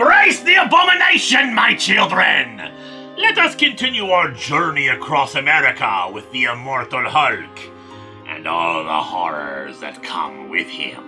Embrace the abomination, my children! Let us continue our journey across America with the Immortal Hulk, and all the horrors that come with him.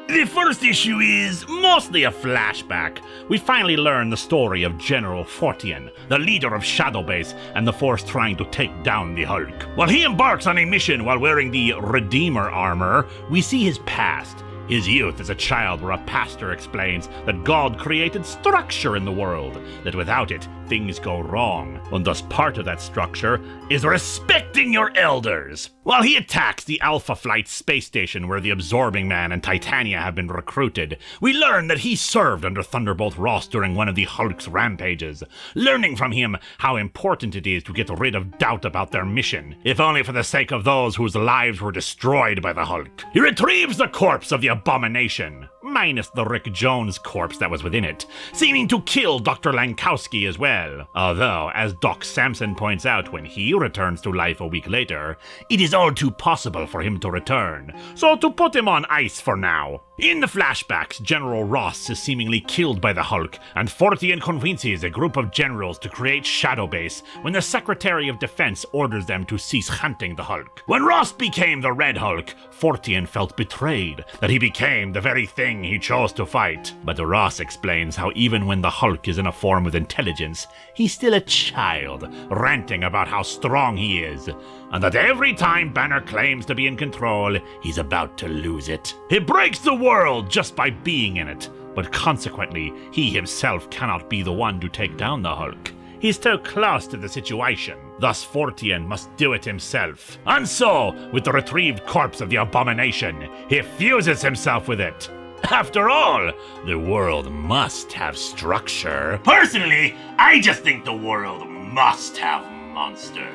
The first issue is mostly a flashback. We finally learn the story of General Fortean, the leader of Shadowbase and the force trying to take down the Hulk. While he embarks on a mission while wearing the Redeemer armor, we see his past. His youth as a child, where a pastor explains that God created structure in the world, that without it, things go wrong, and thus part of that structure is respecting your elders. While he attacks the Alpha Flight space station where the Absorbing Man and Titania have been recruited, we learn that he served under Thunderbolt Ross during one of the Hulk's rampages, learning from him how important it is to get rid of doubt about their mission, if only for the sake of those whose lives were destroyed by the Hulk. He retrieves the corpse of the abomination, minus the Rick Jones corpse that was within it, seeming to kill Dr. Lankowski as well. Although, as Doc Samson points out when he returns to life a week later, it is all too possible for him to return, so to put him on ice for now. In the flashbacks, General Ross is seemingly killed by the Hulk, and Fortean convinces a group of generals to create Shadowbase when the Secretary of Defense orders them to cease hunting the Hulk. When Ross became the Red Hulk, Fortean felt betrayed, that he became the very thing he chose to fight. But Ross explains how even when the Hulk is in a form with intelligence, he's still a child, ranting about how strong he is, and that every time Banner claims to be in control, he's about to lose it. He breaks the world just by being in it, but consequently, he himself cannot be the one to take down the Hulk. He's too close to the situation. Thus, Fortean must do it himself. And so, with the retrieved corpse of the abomination, he fuses himself with it. After all, the world must have structure. Personally, I just think the world must have monsters.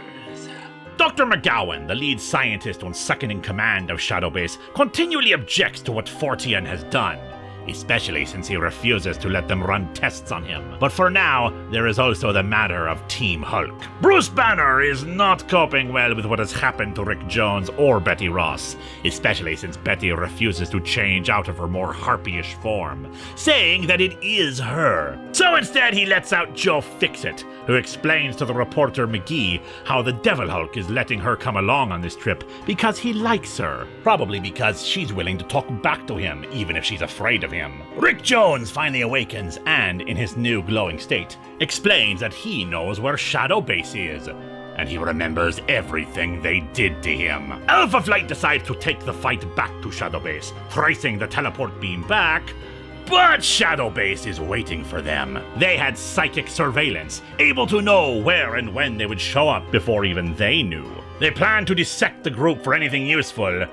Dr. McGowan, the lead scientist and second in command of Shadowbase, continually objects to what Fortean has done, especially since he refuses to let them run tests on him. But for now, there is also the matter of Team Hulk. Bruce Banner is not coping well with what has happened to Rick Jones or Betty Ross, especially since Betty refuses to change out of her more harpyish form, saying that it is her. So instead he lets out Joe Fixit, who explains to the reporter McGee how the Devil Hulk is letting her come along on this trip because he likes her, probably because she's willing to talk back to him even if she's afraid of him. Rick Jones finally awakens and, in his new glowing state, explains that he knows where Shadowbase is, and he remembers everything they did to him. Alpha Flight decides to take the fight back to Shadowbase, tracing the teleport beam back, but Shadowbase is waiting for them. They had psychic surveillance, able to know where and when they would show up before even they knew. They planned to dissect the group for anything useful,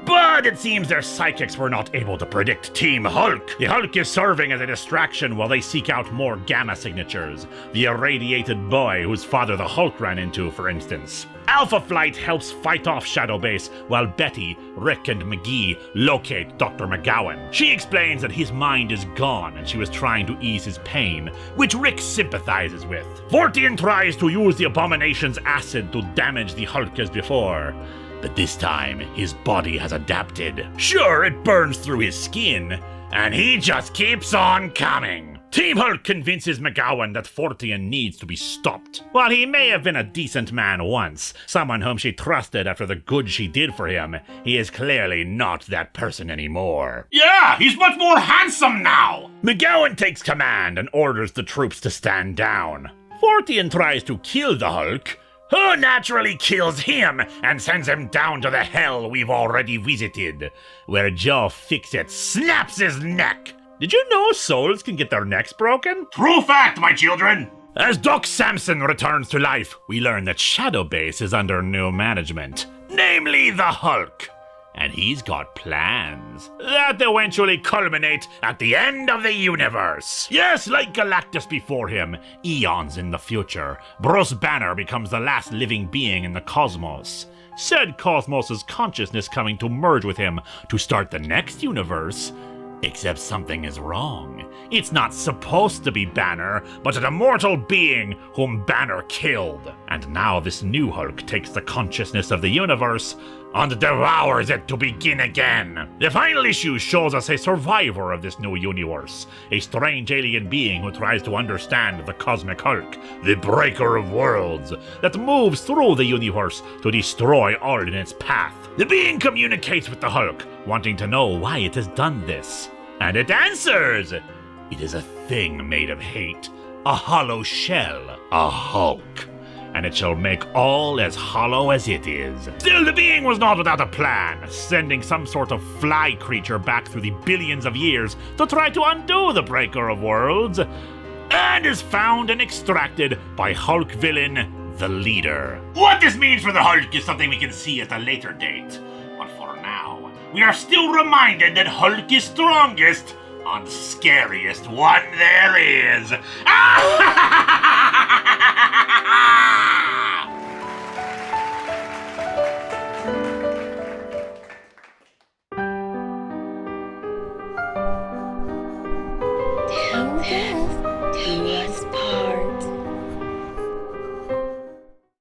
but it seems their psychics were not able to predict Team Hulk. The Hulk is serving as a distraction while they seek out more gamma signatures. The irradiated boy whose father the Hulk ran into, for instance. Alpha Flight helps fight off Shadowbase while Betty, Rick, and McGee locate Dr. McGowan. She explains that his mind is gone and she was trying to ease his pain, which Rick sympathizes with. Fortean tries to use the abomination's acid to damage the Hulk as before, but this time, his body has adapted. Sure, it burns through his skin, and he just keeps on coming. Team Hulk convinces McGowan that Fortean needs to be stopped. While he may have been a decent man once, someone whom she trusted after the good she did for him, he is clearly not that person anymore. Yeah, he's much more handsome now! McGowan takes command and orders the troops to stand down. Fortean tries to kill the Hulk, who naturally kills him and sends him down to the hell we've already visited, where Joe Fixit snaps his neck. Did you know souls can get their necks broken? True fact, my children! As Doc Samson returns to life, we learn that Shadowbase is under new management, namely the Hulk. And he's got plans that eventually culminate at the end of the universe. Yes, like Galactus before him, eons in the future, Bruce Banner becomes the last living being in the cosmos. Said cosmos' consciousness coming to merge with him to start the next universe. Except something is wrong. It's not supposed to be Banner, but an immortal being whom Banner killed. And now this new Hulk takes the consciousness of the universe and devours it to begin again. The final issue shows us a survivor of this new universe, a strange alien being who tries to understand the cosmic Hulk, the breaker of worlds, that moves through the universe to destroy all in its path. The being communicates with the Hulk, wanting to know why it has done this. And it answers! It is a thing made of hate, a hollow shell, a Hulk. And it shall make all as hollow as it is. Still, the being was not without a plan, sending some sort of fly creature back through the billions of years to try to undo the breaker of worlds, and is found and extracted by Hulk villain, the Leader. What this means for the Hulk is something we can see at a later date, but for now, we are still reminded that Hulk is strongest and scariest one there is.